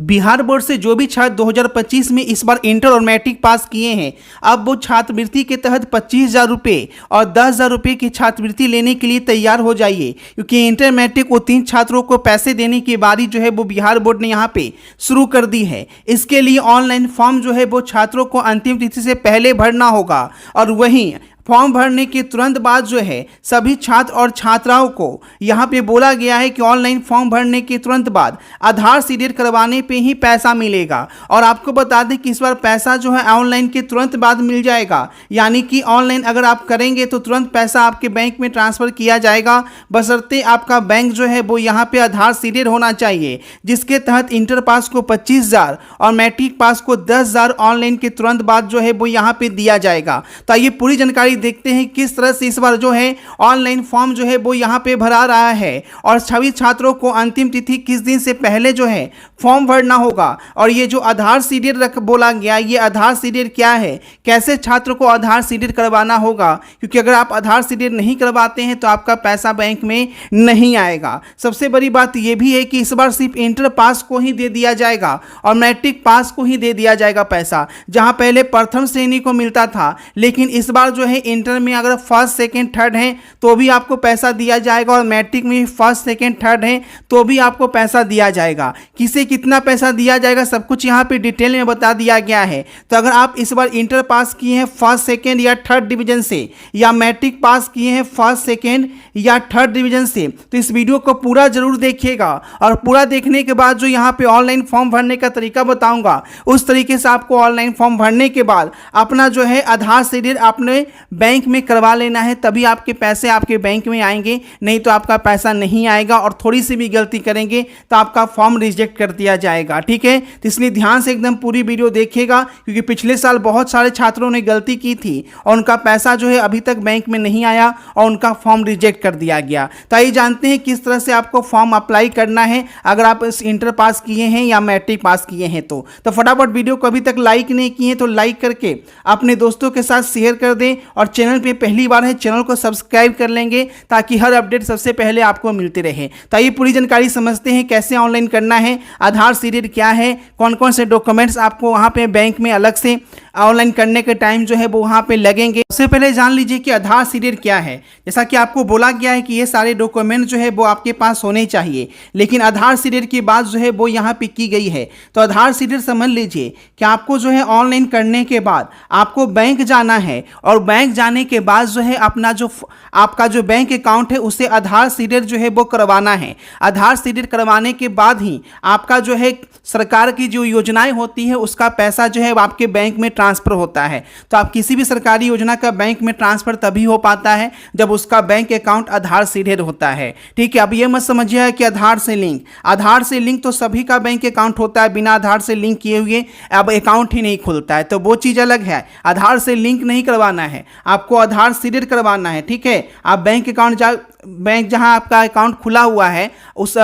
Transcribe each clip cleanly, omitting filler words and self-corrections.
Bihar board से जो भी छात्र 2025 में इस बार इंटर और मैट्रिक पास किए हैं, अब वो छात्रवृत्ति के तहत 25,000 रुपये और 10,000 रुपये की छात्रवृत्ति लेने के लिए तैयार हो जाइए, क्योंकि इंटर मैट्रिक उत्तीर्ण छात्रों को पैसे देने की बारी जो है वो बिहार बोर्ड ने यहाँ पे शुरू कर दी है। इसके लिए ऑनलाइन फॉर्म जो है वो छात्रों को अंतिम तिथि से पहले भरना होगा और वहीं फॉर्म भरने के तुरंत बाद जो है सभी छात्र और छात्राओं को यहाँ पे बोला गया है कि ऑनलाइन फॉर्म भरने के तुरंत बाद आधार सीडियर करवाने पे ही पैसा मिलेगा। और आपको बता दें कि इस बार पैसा जो है ऑनलाइन के तुरंत बाद मिल जाएगा, यानी कि ऑनलाइन अगर आप करेंगे तो तुरंत पैसा आपके बैंक में ट्रांसफ़र किया जाएगा, बशर्ते आपका बैंक जो है वो यहाँ पे आधार सीडियर होना चाहिए, जिसके तहत इंटर पास को 25,000 और मैट्रिक पास को 10,000 ऑनलाइन के तुरंत बाद जो है वो यहाँ पे दिया जाएगा। तो ये पूरी जानकारी देखते हैं किस तरह से इस बार जो है ऑनलाइन फॉर्म जो है वो यहाँ पे भरा रहा है और सभी छात्रों को अंतिम तिथि किस दिन से पहले जो है फॉर्म भरना होगा। और ये जो आधार सीडियर बोला गया, ये आधार सीडियर क्या है, कैसे छात्र को आधार सीडियर करवाना होगा, क्योंकि अगर आप आधार सीडियर नहीं करवाते हैं तो आपका पैसा बैंक में नहीं आएगा। सबसे बड़ी बात यह भी है कि इस बार सिर्फ इंटर पास को ही दे दिया जाएगा और मैट्रिक पास को ही दे दिया जाएगा पैसा, जहां पहले प्रथम श्रेणी को मिलता था, लेकिन इस बार जो है इंटर में अगर फर्स्ट सेकंड थर्ड हैं तो भी आपको पैसा दिया जाएगा और मैट्रिक में फर्स्ट सेकंड थर्ड हैं तो भी आपको पैसा दिया जाएगा। किसे कितना पैसा दिया जाएगा सब कुछ यहाँ पे डिटेल में बता दिया गया है। तो अगर आप इस बार इंटर पास किए हैं फर्स्ट सेकंड या थर्ड डिवीजन से, या मैट्रिक पास किए हैं फर्स्ट सेकंड या थर्ड डिवीजन से, तो इस वीडियो को पूरा जरूर देखिएगा और पूरा देखने के बाद जो यहाँ पे ऑनलाइन फॉर्म भरने का तरीका बताऊंगा, उस तरीके से आपको ऑनलाइन फॉर्म भरने के बाद अपना जो है आधार सीडियर अपने बैंक में करवा लेना है, तभी आपके पैसे आपके बैंक में आएंगे, नहीं तो आपका पैसा नहीं आएगा। और थोड़ी सी भी गलती करेंगे तो आपका फॉर्म रिजेक्ट कर दिया जाएगा, ठीक है। तो इसलिए ध्यान से एकदम पूरी वीडियो देखिएगा, क्योंकि पिछले साल बहुत सारे छात्रों ने गलती की थी और उनका पैसा जो है अभी तक बैंक में नहीं आया और उनका फॉर्म रिजेक्ट कर दिया गया। तो आइए जानते हैं किस तरह से आपको फॉर्म अप्लाई करना है अगर आप इंटर पास किए हैं या मैट्रिक पास किए हैं। तो फटाफट वीडियो को अभी तक लाइक नहीं किए तो लाइक करके अपने दोस्तों के साथ शेयर कर दें और चैनल पे पहली बार है चैनल को सब्सक्राइब कर लेंगे ताकि हर अपडेट सबसे पहले आपको मिलते रहे। तो आइए पूरी जानकारी समझते हैं कैसे ऑनलाइन करना है, आधार सीडियर क्या है, कौन कौन से डॉक्यूमेंट्स आपको वहाँ पे बैंक में अलग से ऑनलाइन करने के टाइम जो है वो वहाँ पे लगेंगे। सबसे पहले जान लीजिए कि आधार सीडियर क्या है। जैसा कि आपको बोला गया है कि ये सारे डॉक्यूमेंट जो है वो आपके पास होने चाहिए, लेकिन आधार सीडियर की बात जो है वो यहाँ पे की गई है। तो आधार सीडियर समझ लीजिए कि आपको जो है ऑनलाइन करने के बाद आपको बैंक जाना है और बैंक जाने के बाद जो है अपना जो आपका जो बैंक अकाउंट है उसे आधार सीडियर जो है वो करवाना है। आधार सीडियर करवाने के बाद ही आपका जो है सरकार की जो योजनाएं होती है उसका पैसा जो है आपके बैंक में ट्रांसफर होता है। तो आप किसी भी सरकारी योजना का बैंक में ट्रांसफर तभी हो पाता है जब उसका बैंक अकाउंट आधार सीडियर होता है, ठीक है। अब ये मत समझिए कि आधार से लिंक तो सभी का बैंक अकाउंट होता है, बिना आधार से लिंक किए हुए अब अकाउंट ही नहीं खुलता है, तो वो चीज़ अलग है। आधार से लिंक नहीं करवाना है, आपको आधार सीडियर करवाना है, ठीक है। आप बैंक जहां आपका अकाउंट खुला हुआ है उस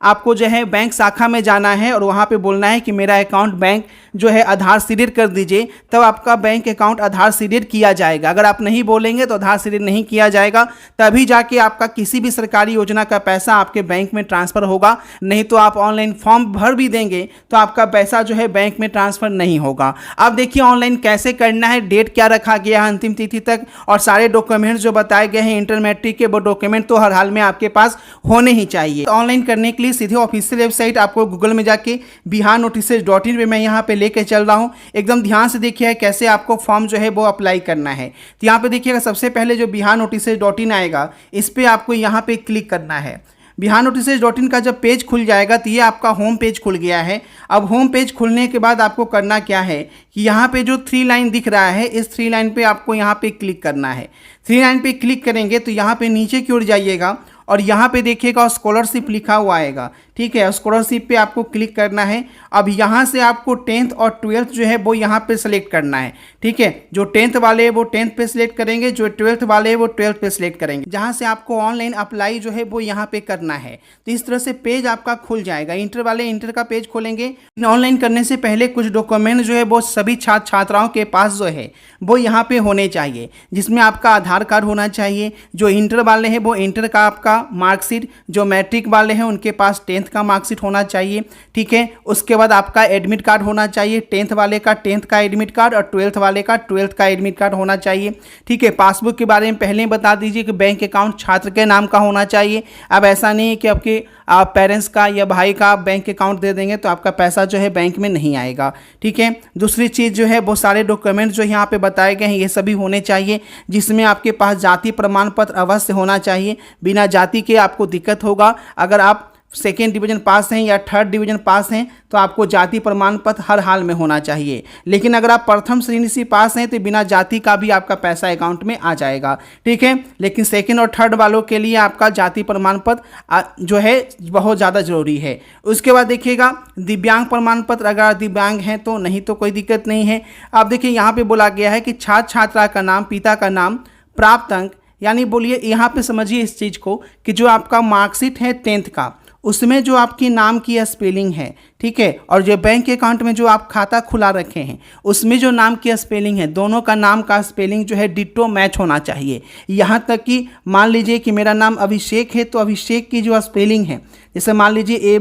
आपको जो है बैंक शाखा में जाना है और वहाँ पे बोलना है कि मेरा अकाउंट बैंक जो है आधार सीडियर कर दीजिए, तब आपका बैंक अकाउंट आधार सीडियर किया जाएगा। अगर आप नहीं बोलेंगे तो आधार सीडियर नहीं किया जाएगा, तभी जाके आपका किसी भी सरकारी योजना का पैसा आपके बैंक में ट्रांसफ़र होगा। नहीं तो आप ऑनलाइन फॉर्म भर भी देंगे तो आपका पैसा जो है बैंक में ट्रांसफ़र नहीं होगा। अब देखिए ऑनलाइन कैसे करना है, डेट क्या रखा गया है अंतिम तिथि तक, और सारे डॉक्यूमेंट्स जो बताए गए हैं इंटर मैट्रिक के, वो डॉक्यूमेंट तो हर हाल में आपके पास होने ही चाहिए। ऑनलाइन करने के लिए सीधे ऑफिशियल वेबसाइट आपको गूगल में जाके biharnotices.in पे मैं यहाँ पे लेके चल रहा हूँ। एकदम ध्यान से देखिए कैसे आपको फॉर्म जो है वो अप्लाई करना है। तो यहाँ पे देखिएगा सबसे पहले जो biharnotices.in आएगा इस पर आपको यहाँ पे क्लिक करना है। biharnotices.in का जब पेज खुल जाएगा तो ये आपका होम पेज खुल गया है। अब होम पेज खुलने के बाद आपको करना क्या है कि यहाँ पे जो 3 लाइन दिख रहा है इस 3 लाइन पे आपको यहाँ पे क्लिक करना है। 3 लाइन पे क्लिक करेंगे तो यहाँ पे नीचे की ओर जाइएगा और यहाँ पे देखिएगा स्कॉलरशिप लिखा हुआ आएगा, ठीक है। स्कॉलरशिप पे आपको क्लिक करना है। अब यहाँ से आपको 10th और 12th जो है वो यहाँ पे सेलेक्ट करना है, ठीक है। जो 10th वाले हैं वो 10th पे सिलेक्ट करेंगे, जो 12th वाले हैं वो 12th पे सिलेक्ट करेंगे। जहाँ से आपको ऑनलाइन अप्लाई जो है वो यहाँ पे करना है। तो इस तरह से पेज आपका खुल जाएगा। इंटर वाले इंटर का पेज खोलेंगे। ऑनलाइन करने से पहले कुछ डॉक्यूमेंट जो है वो सभी छात्र छात्राओं के पास जो है वो यहाँ पे होने चाहिए, जिसमें आपका आधार कार्ड होना चाहिए। जो इंटर वाले हैं वो इंटर का आपका मार्कशीट, जो मैट्रिक वाले हैं उनके पास 10th टेंथ का मार्कशीट होना चाहिए, ठीक है। उसके बाद आपका एडमिट कार्ड होना चाहिए, टेंथ वाले का टेंथ का एडमिट कार्ड और ट्वेल्थ वाले का ट्वेल्थ का एडमिट कार्ड होना चाहिए, ठीक है। पासबुक के बारे में पहले ही बता दीजिए कि बैंक अकाउंट छात्र के नाम का होना चाहिए। अब ऐसा नहीं है कि आपके पेरेंट्स का या भाई का बैंक अकाउंट दे देंगे तो आपका पैसा जो है बैंक में नहीं आएगा, ठीक है। दूसरी चीज़ जो है वो सारे डॉक्यूमेंट जो यहाँ पे बताए गए हैं ये सभी होने चाहिए, जिसमें आपके पास जाति प्रमाण पत्र अवश्य होना चाहिए। बिना जाति के आपको दिक्कत होगा। अगर आप सेकेंड डिवीज़न पास हैं या थर्ड डिवीज़न पास हैं तो आपको जाति प्रमाण पत्र हर हाल में होना चाहिए। लेकिन अगर आप प्रथम श्रेणी से पास हैं तो बिना जाति का भी आपका पैसा अकाउंट में आ जाएगा, ठीक है। लेकिन सेकेंड और थर्ड वालों के लिए आपका जाति प्रमाण पत्र जो है बहुत ज़्यादा ज़रूरी है। उसके बाद देखिएगा दिव्यांग प्रमाण पत्र, अगर दिव्यांग हैं तो नहीं तो कोई दिक्कत नहीं है। आप देखिए यहाँ पर बोला गया है कि छात्र छात्रा का नाम, पिता का नाम, प्राप्त अंक, यानी बोलिए यहाँ पे समझिए इस चीज़ को कि जो आपका मार्कशीट है टेंथ का उसमें जो आपकी नाम की स्पेलिंग है, ठीक है, और जो बैंक अकाउंट में जो आप खाता खुला रखे हैं उसमें जो नाम की स्पेलिंग है, दोनों का नाम का स्पेलिंग जो है डिट्टो मैच होना चाहिए। यहाँ तक कि मान लीजिए कि मेरा नाम अभिषेक है तो अभिषेक की जो स्पेलिंग है, जैसे मान लीजिए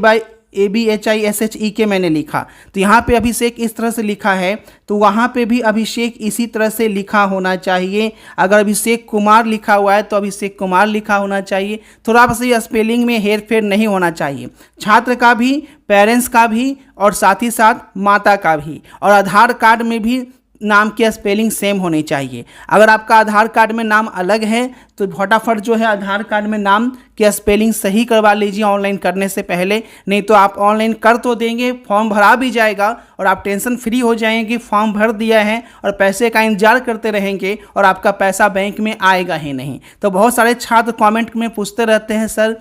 ABHISHEK मैंने लिखा तो यहाँ पे अभिषेक इस तरह से लिखा है तो वहाँ पे भी अभिषेक इसी तरह से लिखा होना चाहिए। अगर अभिषेक कुमार लिखा हुआ है तो अभिषेक कुमार लिखा होना चाहिए। थोड़ा सा स्पेलिंग में हेर फेर नहीं होना चाहिए। छात्र का भी, पेरेंट्स का भी और साथ ही साथ माता का भी, और आधार कार्ड में भी नाम की स्पेलिंग सेम होनी चाहिए। अगर आपका आधार कार्ड में नाम अलग है तो फटाफट जो है आधार कार्ड में नाम की स्पेलिंग सही करवा लीजिए ऑनलाइन करने से पहले, नहीं तो आप ऑनलाइन कर तो देंगे, फॉर्म भरा भी जाएगा और आप टेंशन फ्री हो जाएंगे कि फॉर्म भर दिया है और पैसे का इंतजार करते रहेंगे और आपका पैसा बैंक में आएगा ही नहीं। तो बहुत सारे छात्र कमेंट में पूछते रहते हैं सर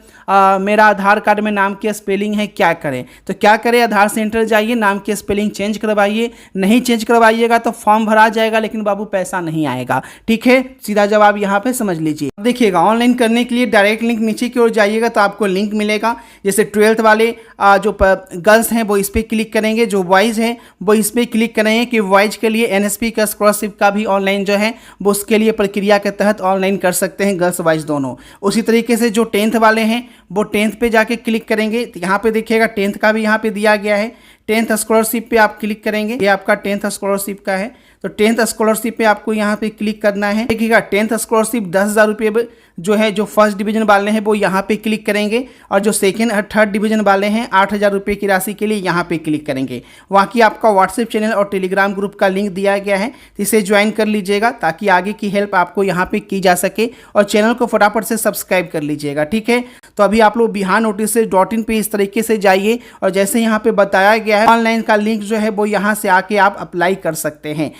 मेरा आधार कार्ड में नाम की स्पेलिंग है क्या करें। तो क्या करें, आधार सेंटर जाइए, नाम की स्पेलिंग चेंज करवाइए। नहीं चेंज करवाइएगा तो फॉर्म भरा जाएगा लेकिन बाबू पैसा नहीं आएगा, ठीक है। सीधा जवाब यहाँ पे समझ लीजिए। देखिएगा ऑनलाइन करने के लिए डायरेक्ट लिंक नीचे की ओर जाइएगा तो आपको लिंक मिलेगा। जैसे ट्वेल्थ वाले जो गर्ल्स हैं वो इस पर क्लिक करेंगे, जो बॉयज़ हैं वो इस पर क्लिक करेंगे कि बॉयज़ के लिए NSP का स्कॉलरशिप का भी ऑनलाइन जो है वो उसके लिए प्रक्रिया के तहत ऑनलाइन कर सकते हैं, गर्ल्स बॉयज़ दोनों। उसी तरीके से जो टेंथ वाले हैं वो टेंथ पे जाके क्लिक करेंगे तो यहाँ पे देखिएगा टेंथ का भी यहाँ पे दिया गया है। टेंथ स्कॉलरशिप पे आप क्लिक करेंगे, ये आपका टेंथ स्कॉलरशिप का है तो टेंथ स्कॉलरशिप पे आपको यहाँ पे क्लिक करना है। देखिएगा टेंथ स्कॉलरशिप 10,000 रुपये जो है जो फर्स्ट डिवीजन वाले हैं वो यहाँ पे क्लिक करेंगे और जो सेकेंड और थर्ड डिवीजन वाले हैं 8,000 रुपये की राशि के लिए यहाँ पे क्लिक करेंगे। बाकी आपका व्हाट्सएप चैनल और टेलीग्राम ग्रुप का लिंक दिया गया है तो इसे ज्वाइन कर लीजिएगा ताकि आगे की हेल्प आपको यहाँ पे की जा सके, और चैनल को फटाफट से सब्सक्राइब कर लीजिएगा, ठीक है। तो अभी आप लोग biharnotices.in पे इस तरीके से जाइए और जैसे यहाँ पे बताया गया है ऑनलाइन का लिंक जो है वो यहाँ से आके आप अप्लाई कर सकते हैं।